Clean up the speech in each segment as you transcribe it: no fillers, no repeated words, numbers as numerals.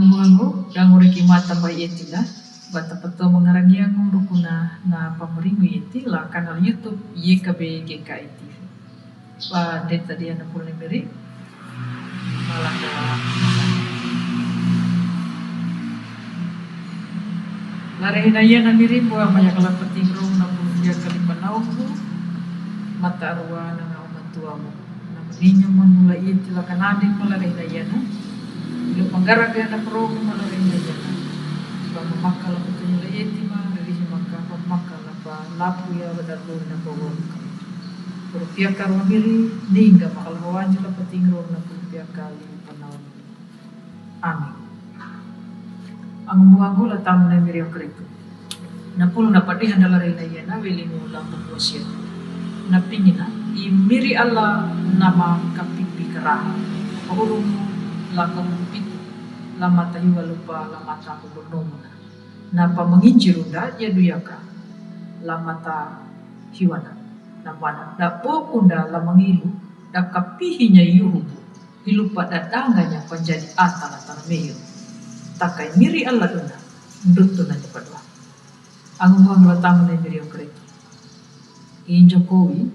Angu dan uriki mata bai etila bata pato mengarangiang rukuna na pameringu etila kanal YouTube YKB GKI TV. Ba deta dia na pulne meri malaka larehina ia na miri buah banyak kala petingrong na pulnya kali panauku mata arwa na ngaumantuamu na meninyo manula etila kanadi malarehina ia na ilo panggara dia na pro malarehina ia na ba mamakala putunula etima ririhi maka pamakala pa lapu ya badalo na bawon Rupiah karwa miri ninga makalhawan jula patingrong na rupiah kali panahon. Amin. Ang buhanggo latang na miri okrito. Napul na padihan dala rin na yan na wilingo lang magwasyan. Napingina, imiri Allah nama kapipi karaha. Pagulong mo lang kamumpito. Lama tayo lupa lama tayo bernomo na. Napa menginjirunda ya duyaka. Lama ta hiwana. Namana da pokunda la mangilu da kapihinya yuhubu hilupa dadanganya panjadi atala tanameyo takai miri Allah duna ndutu na padwa ang mga tamu na miri okreto in Jokowi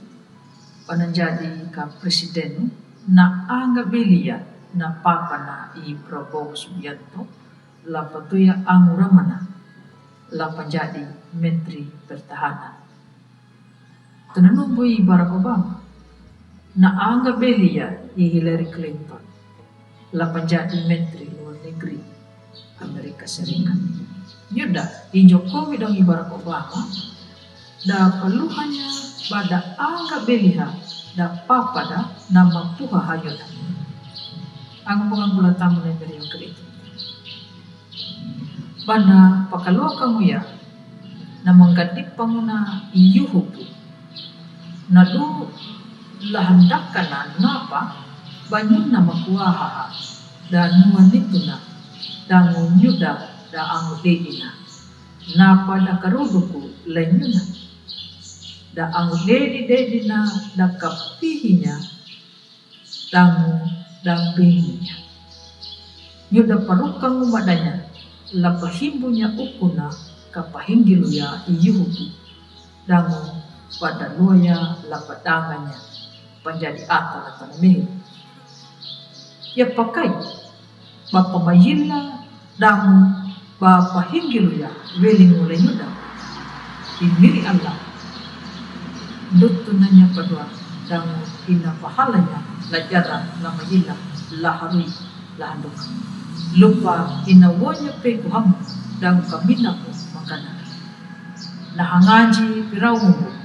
pananjadi ka presiden na anga belia na papa na i Prabowo Subianto la patuya ang ramana la panjadi menteri pertahanan Tunanumboy Barack Obama na anga belia i Hillary Clinton la panjadi menteri luar negeri Amerika Serikat. Yuda i Jokowi dong i Barack Obama da paluhannya pada anga belia da papada nama puha hayona. Ang pengambulan tamu na dari yang kerito. Bana pakalua kamu ya na menggadik panguna iyuhupu nadu lahandak na napa banyin na makuaha dan nuanitu na dangun yuda da angu dedina napa da karuduku lenyuna da angu dedina da kapihinya dangu dampinginya yuda parukang umadanya lapahimbunya ukuna kapahinggiluya iyuhuku dangu pada luaya lapadanganya panjadi atala tanamih ya pakai bapa mayilla damu bapa hinggiluya weling mulai yuda imiri Allah dutunanya padua damu ina pahalanya lajaran lamayilla laharui lahanduk lupa ina wonya pe kuham dan kamina ko makana nahangaji pirawungu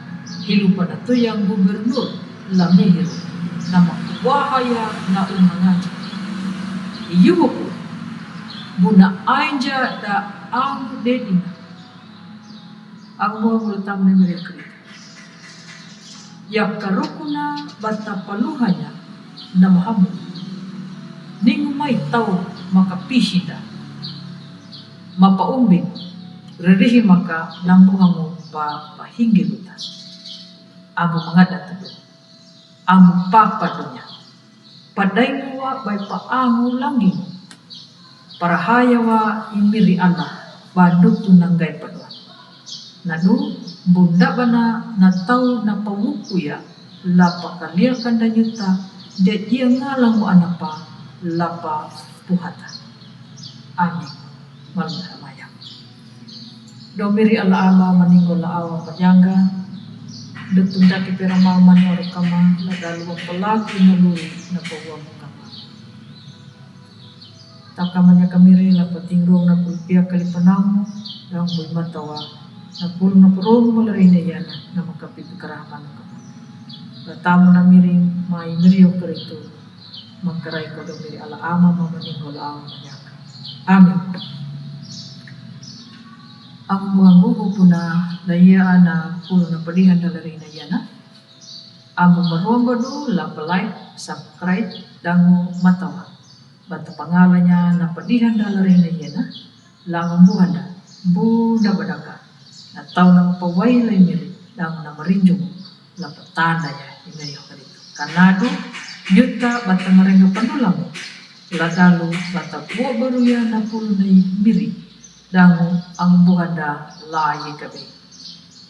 hilu pada tu yang gubernur lamehir nama wahaya na umangaji iyuhu buna anja da ang dedina ang mga utam na mereka ya karukuna bata paluhanya na mahamu ning may tao makapihida mapaumbing ririhi maka nambuhango pa pahinggilutan amo mangadat ito amo papadunya paday muwa bay paango langgi para hayawa imiri Allah badutu nanggay padwa nanu bunda bana na tau na pawukuya lapa kalia kanda nyuta de dia ngalang mo anapa lapa puhata amin malamaya domiri Allah ama maninggo laawa pajangga Dutunda ki pera maman oro kama na dalawang palaku naluri na pawang kama. Takamanya kamiri la patingrong na pulpia kalipanamu yang boy matawa na pul na purong malarin na yana na makapipikaraman kama. Latamu na miring may miriyo karito magkaray ko domiri ala ama mamaning wala awa manyaka. Amin. Ang buhangugo po na layaan na puno na padihan na larin na yan na. Ang bumaruang bado, like, subscribe, dango matawa. Bata pangalan niya na padihan na larin na yan na. Langang buhan na, buda badaka. Na tao na mapaway lay miri, dango na marinjong, lapatana niya, yung ngayon ka dito. Kanado, nyuta, bata marenga panulang mo. Ladalu latapuo baruya na pulunay miri dangu ang buhanda laye kabe.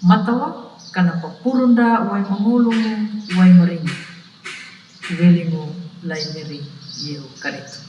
Matawa kana papurunda uay mangulong uay maringi. Wilingo lay miri yehu karito.